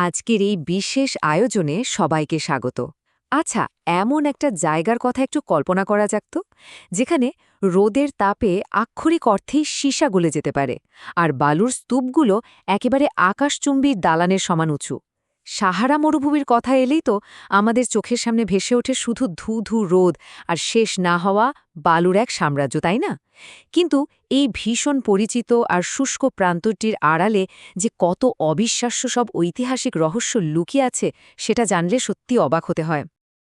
আজকের এই বিশেষ আয়োজনে সবাইকে স্বাগত। আচ্ছা, এমন একটা জায়গার কথা একটু কল্পনা করা যাক তো, যেখানে রোদের তাপে আক্ষরিক অর্থেই সীসা গলে যেতে পারে, আর বালুর স্তূপগুলো একেবারে আকাশচুম্বী দালানের সমান উঁচু। সাহারা মরুভূমির কথা এলেই তো আমাদের চোখের সামনে ভেসে ওঠে শুধু ধু ধু রোদ আর শেষ না হওয়া বালুর এক সাম্রাজ্য, তাই না? কিন্তু এই ভীষণ পরিচিত আর শুষ্ক প্রান্তটির আড়ালে যে কত অবিশ্বাস্য সব ঐতিহাসিক রহস্য লুকিয়ে আছে, সেটা জানলে সত্যি অবাক হতে হয়।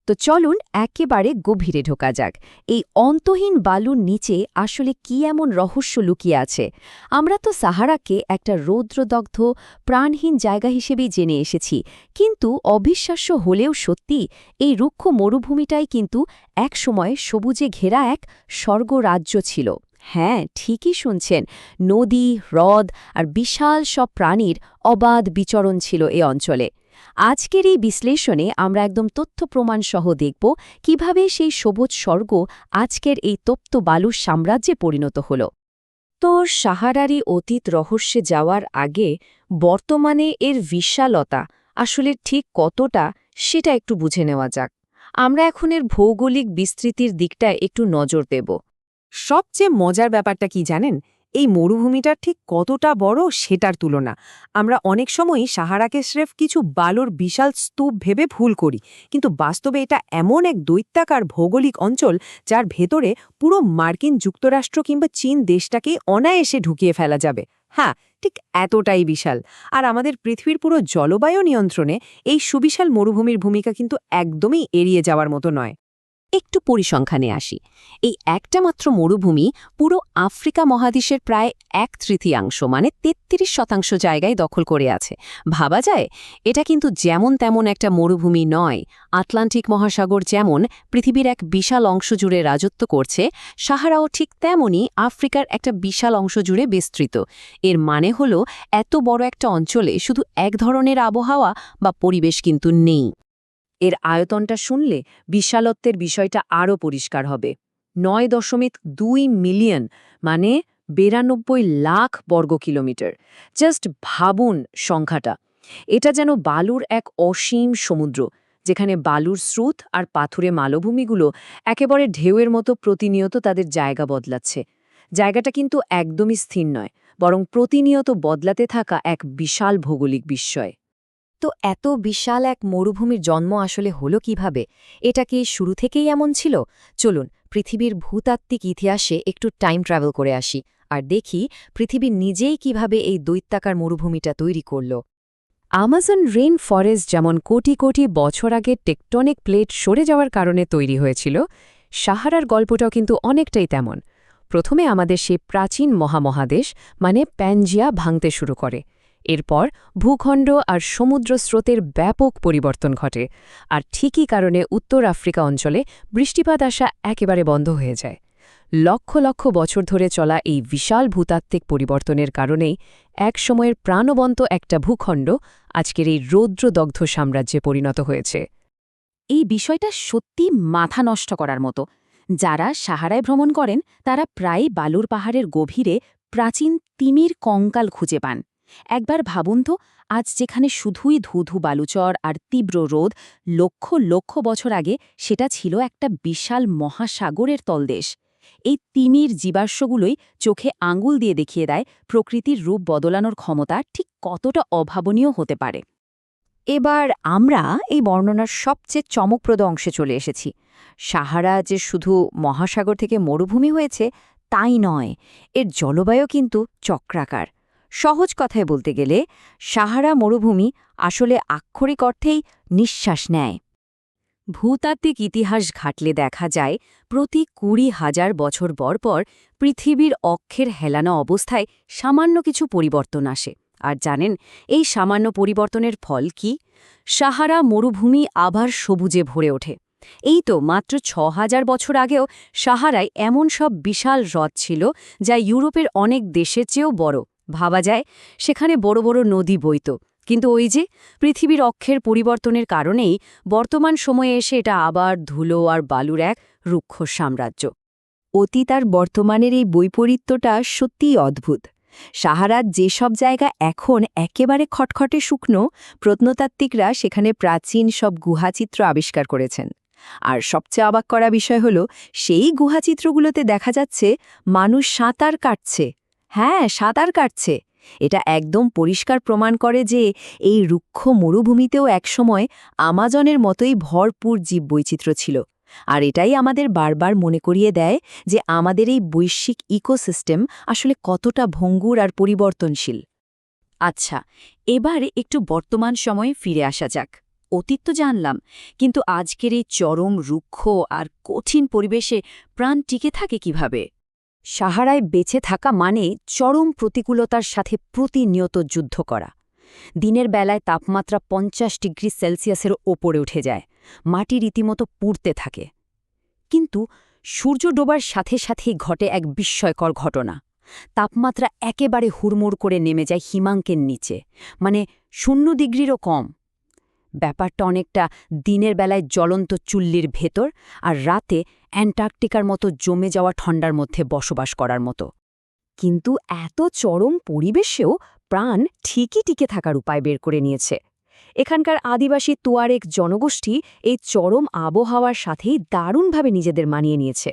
তো চলুন একেবারে গভীরে ঢোকা যাক। এই অন্তহীন বালুর নিচে আসলে কি এমন রহস্য লুকিয়ে আছে? আমরা তো সাহারাকে একটা রৌদ্রদগ্ধ প্রাণহীন জায়গা হিসেবেই জেনে এসেছি, কিন্তু অবিশ্বাস্য হলেও সত্যি এই রুক্ষ মরুভূমিটাই কিন্তু একসময় সবুজে ঘেরা এক স্বর্গরাজ্য ছিল। হ্যাঁ, ঠিকই শুনছেন, নদী, হ্রদ আর বিশাল সব প্রাণীর অবাধ বিচরণ ছিল এ অঞ্চলে। আজকের এই বিশ্লেষণে আমরা একদম তথ্য প্রমাণ সহ দেখব কিভাবে সেই সবুজ স্বর্গ আজকের এই তপ্ত বালুর সাম্রাজ্যে পরিণত হল। তো সাহারারই অতীত রহস্যে যাওয়ার আগে বর্তমানে এর বিশালতা আসলে ঠিক কতটা, সেটা একটু বুঝে নেওয়া যাক। আমরা এখন এর ভৌগোলিক বিস্তৃতির দিকটা একটু নজর দেব। সবচেয়ে মজার ব্যাপারটা কি জানেন? এই মরুভূমিটার ঠিক কতটা বড় সেটার তুলনা। আমরা অনেক সময়ই সাহারাকে স্রেফ কিছু বালুর বিশাল স্তূপ ভেবে ভুল করি, কিন্তু বাস্তবে এটা এমন এক দৈত্যাকার ভৌগোলিক অঞ্চল যার ভেতরে পুরো মার্কিন যুক্তরাষ্ট্র কিংবা চীন দেশটাকে অনায়াসে ঢুকিয়ে ফেলা যাবে। হ্যাঁ, ঠিক এতটাই বিশাল। আর আমাদের পৃথিবীর পুরো জলবায়ু নিয়ন্ত্রণে এই সুবিশাল মরুভূমির ভূমিকা কিন্তু একদমই এড়িয়ে যাওয়ার মতো নয়। একটু পরিসংখ্যানে আসি। এই একটা মাত্র মরুভূমি পুরো আফ্রিকা মহাদেশের প্রায় 1/3 মানে 33% জায়গায় দখল করে আছে। ভাবা যায়, এটা কিন্তু যেমন তেমন একটা মরুভূমি নয়। আটলান্টিক মহাসাগর যেমন পৃথিবীর এক বিশাল অংশ জুড়ে রাজত্ব করছে, সাহারাও ঠিক তেমনই আফ্রিকার একটা বিশাল অংশ জুড়ে বিস্তৃত। এর মানে হলো, এত বড় একটা অঞ্চলে শুধু এক ধরনের আবহাওয়া বা পরিবেশ কিন্তু নেই। এর আয়তনটা শুনলে বিশালত্বের বিষয়টা আরও পরিষ্কার হবে। 9.2 মিলিয়ন, মানে 92 লাখ বর্গ কিলোমিটার। জাস্ট ভাবুন সংখ্যাটা। এটা যেন বালুর এক অসীম সমুদ্র, যেখানে বালুর স্রোত আর পাথুরে মালভূমিগুলো একেবারে ঢেউয়ের মতো প্রতিনিয়ত তাদের জায়গা বদলাচ্ছে। জায়গাটা কিন্তু একদমই স্থির নয়, বরং প্রতিনিয়ত বদলাতে থাকা এক বিশাল ভৌগোলিক বিস্ময়। তো এত বিশাল এক মরুভূমির জন্ম আসলে হলো কিভাবে? এটা কি শুরু থেকেই এমন ছিল? চলুন পৃথিবীর ভূতাত্ত্বিক ইতিহাসে একটু টাইম ট্রাভেল করে আসি আর দেখি পৃথিবী নিজেই কিভাবে এই দৈত্যাকার মরুভূমিটা তৈরি করল। আমাজন রেইন ফরেস্ট যেমন কোটি কোটি বছর আগে টেকটনিক প্লেট সরে যাওয়ার কারণে তৈরি হয়েছিল, সাহারার গল্পটাও কিন্তু অনেকটাই তেমন। প্রথমে আমাদের সেই প্রাচীন মহামহাদেশ মানে প্যানজিয়া ভাঙতে শুরু করে। এরপর ভূখণ্ড আর সমুদ্র স্রোতের ব্যাপক পরিবর্তন ঘটে, আর ঠিকই কারণে উত্তর আফ্রিকা অঞ্চলে বৃষ্টিপাত আসা একেবারে বন্ধ হয়ে যায়। লক্ষ লক্ষ বছর ধরে চলা এই বিশাল ভূতাত্ত্বিক পরিবর্তনের কারণেই একসময়ের প্রাণবন্ত একটা ভূখণ্ড আজকের এই রৌদ্রদগ্ধ সাম্রাজ্যে পরিণত হয়েছে। এই বিষয়টা সত্যি মাথা নষ্ট করার মতো। যারা সাহারায় ভ্রমণ করেন তারা প্রায়ই বালুর পাহাড়ের গভীরে প্রাচীন তিমির কঙ্কাল খুঁজে পান। একবার ভাবুন তো, আজ যেখানে শুধুই ধুধু বালুচর আর তীব্র রোদ, লক্ষ লক্ষ বছর আগে সেটা ছিল একটা বিশাল মহাসাগরের তলদেশ। এই তিমির জীবাশ্মগুলোই চোখে আঙুল দিয়ে দেখিয়ে দেয় প্রকৃতির রূপ বদলানোর ক্ষমতা ঠিক কতটা অভাবনীয় হতে পারে। এবার আমরা এই বর্ণনার সবচেয়ে চমকপ্রদ অংশে চলে এসেছি। সাহারা যে শুধু মহাসাগর থেকে মরুভূমি হয়েছে তাই নয়, এর জলবায়ু কিন্তু চক্রাকার। সহজ কথায় বলতে গেলে সাহারা মরুভূমি আসলে আক্ষরিক অর্থেই নিঃশ্বাস নেয়। ভূতাত্ত্বিক ইতিহাস ঘাটলে দেখা যায়, প্রতি 20,000 বছর পর পৃথিবীর অক্ষের হেলানো অবস্থায় সামান্য কিছু পরিবর্তন আসে। আর জানেন এই সামান্য পরিবর্তনের ফল কি? সাহারা মরুভূমি আবার সবুজে ভরে ওঠে। এই তো মাত্র 6,000 বছর আগেও সাহারায় এমন সব বিশাল হ্রদ ছিল যা ইউরোপের অনেক দেশের চেয়েও বড়। ভাবা যায়, সেখানে বড় বড় নদী বইত। কিন্তু ওই যে পৃথিবীর অক্ষের পরিবর্তনের কারণেই বর্তমান সময়ে এসে এটা আবার ধুলো আর বালুর এক রুক্ষ সাম্রাজ্য। অতীত আর বর্তমানের এই বৈপরীত্যটা সত্যিই অদ্ভুত। সাহারার যেসব জায়গা এখন একেবারে খটখটে শুকনো, প্রত্নতাত্ত্বিকরা সেখানে প্রাচীন সব গুহাচিত্র আবিষ্কার করেছেন। আর সবচেয়ে অবাক করা বিষয় হল, সেই গুহাচিত্রগুলোতে দেখা যাচ্ছে মানুষ সাঁতার কাটছে। হ্যাঁ, সাঁতার কাটছে। এটা একদম পরিষ্কার প্রমাণ করে যে এই রুক্ষ মরুভূমিতেও একসময় আমাজনের মতোই ভরপুর জীববৈচিত্র্য ছিল। আর এটাই আমাদের বারবার মনে করিয়ে দেয় যে আমাদের এই বৈশ্বিক ইকোসিস্টেম আসলে কতটা ভঙ্গুর আর পরিবর্তনশীল। আচ্ছা, এবার একটু বর্তমান সময়ে ফিরে আসা যাক। অতীত তো জানলাম, কিন্তু আজকের এই চরম রুক্ষ আর কঠিন পরিবেশে প্রাণ টিকে থাকে কিভাবে? সাহারায় বেঁচে থাকা মানে চরম প্রতিকূলতার সাথে প্রতিনিয়ত যুদ্ধ করা। দিনের বেলায় তাপমাত্রা 50 ডিগ্রি সেলসিয়াসের ওপরে উঠে যায়, মাটি রীতিমতো পুড়তে থাকে। কিন্তু সূর্য ডোবার সাথে সাথেই ঘটে এক বিস্ময়কর ঘটনা। তাপমাত্রা একেবারে হুড়মুড় করে নেমে যায় হিমাঙ্কের নিচে, মানে 0 ডিগ্রিরও কম। ব্যাপারটা অনেকটা দিনের বেলায় জ্বলন্ত চুল্লির ভেতর আর রাতে অ্যান্টার্কটিকার মতো জমে যাওয়া ঠান্ডার মধ্যে বসবাস করার মতো। কিন্তু এত চরম পরিবেশেও প্রাণ ঠিকই টিকে থাকার উপায় বের করে নিয়েছে। এখানকার আদিবাসী তুয়ারেক জনগোষ্ঠী এই চরম আবহাওয়ার সাথেই দারুণভাবে নিজেদের মানিয়ে নিয়েছে।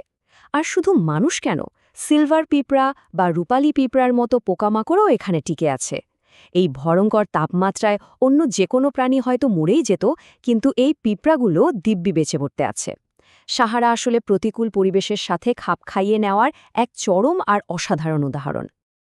আর শুধু মানুষ কেন, সিলভার পিঁপড়া বা রূপালী পিঁপড়ার মতো পোকামাকড়ও এখানে টিকে আছে। এই ভয়ঙ্কর তাপমাত্রায় অন্য যে কোনো প্রাণী হয়তো মরেই যেত, কিন্তু এই পিঁপড়াগুলো দিব্যি বেঁচে পড়তে আছে। সাহারা আসলে প্রতিকূল পরিবেশের সাথে খাপ খাইয়ে নেওয়ার এক চরম আর অসাধারণ উদাহরণ।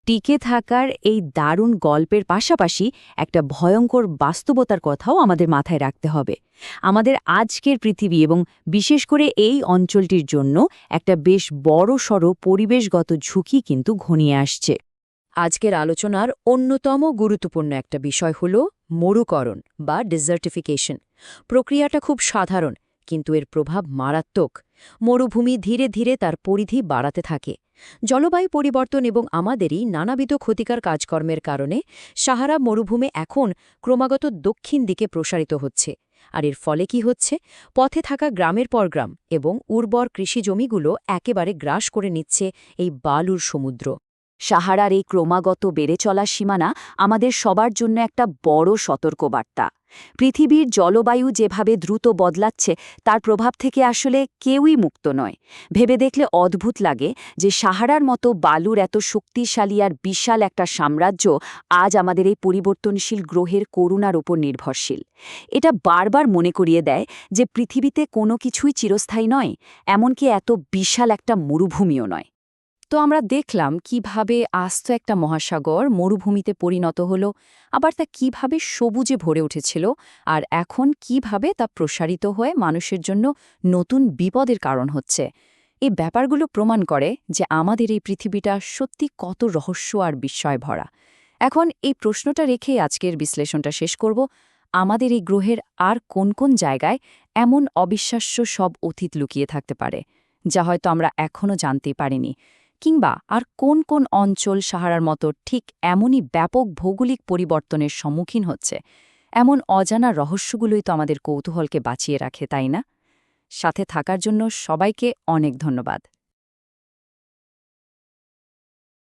টিকে থাকার এই দারুণ গল্পের পাশাপাশি একটা ভয়ঙ্কর বাস্তবতার কথাও আমাদের মাথায় রাখতে হবে। আমাদের আজকের পৃথিবী এবং বিশেষ করে এই অঞ্চলটির জন্য একটা বেশ বড়সড় পরিবেশগত ঝুঁকি কিন্তু ঘনিয়ে আসছে। আজকের আলোচনার অন্যতম গুরুত্বপূর্ণ একটা বিষয় হল মরুকরণ বা ডিজার্টিফিকেশন। প্রক্রিয়াটা খুব সাধারণ, কিন্তু এর প্রভাব মারাত্মক। মরুভূমি ধীরে ধীরে তার পরিধি বাড়াতে থাকে। জলবায়ু পরিবর্তন এবং আমাদেরই নানাবিধ ক্ষতিকর কাজকর্মের কারণে সাহারা মরুভূমি এখন ক্রমাগত দক্ষিণ দিকে প্রসারিত হচ্ছে। আর এর ফলে কি হচ্ছে? পথে থাকা গ্রামের পর গ্রাম এবং উর্বর কৃষিজমিগুলো একেবারে গ্রাস করে নিচ্ছে এই বালুর সমুদ্র। সাহারার এই ক্রমাগত বেড়ে চলা সীমানা আমাদের সবার জন্য একটা বড় সতর্কবার্তা। পৃথিবীর জলবায়ু যেভাবে দ্রুত বদলাচ্ছে, তার প্রভাব থেকে আসলে কেউই মুক্ত নয়। ভেবে দেখলে অদ্ভুত লাগে যে সাহারার মতো বালুর এত শক্তিশালী আর বিশাল একটা সাম্রাজ্য আজ আমাদের এই পরিবর্তনশীল গ্রহের করুণার উপর নির্ভরশীল। এটা বারবার মনে করিয়ে দেয় যে পৃথিবীতে কোনো কিছুই চিরস্থায়ী নয়, এমনকি এত বিশাল একটা মরুভূমিও নয়। তো আমরা দেখলাম কিভাবে আস্ত একটা মহাসাগর মরুভূমিতে পরিণত হলো, আবার তা কিভাবে সবুজে ভরে উঠেছিল, আর এখন কিভাবে তা প্রসারিত হয়ে মানুষের জন্য নতুন বিপদের কারণ হচ্ছে। এই ব্যাপারগুলো প্রমাণ করে যে আমাদের এই পৃথিবীটা সত্যি কত রহস্য আর বিস্ময় ভরা। এখন এই প্রশ্নটা রেখেই আজকের বিশ্লেষণটা শেষ করব। আমাদের এই গ্রহের আর কোন কোন জায়গায় এমন অবিশ্বাস্য সব অতীত লুকিয়ে থাকতে পারে, যা হয়তো আমরা এখনও জানতে পারিনি? কিংবা আর কোন কোন অঞ্চল সাহারার মতো ঠিক এমনই ব্যাপক ভৌগোলিক পরিবর্তনের সম্মুখীন হচ্ছে? এমন অজানা রহস্যগুলোই তো আমাদের কৌতূহলকে বাঁচিয়ে রাখে, তাই না? সাথে থাকার জন্য সবাইকে অনেক ধন্যবাদ।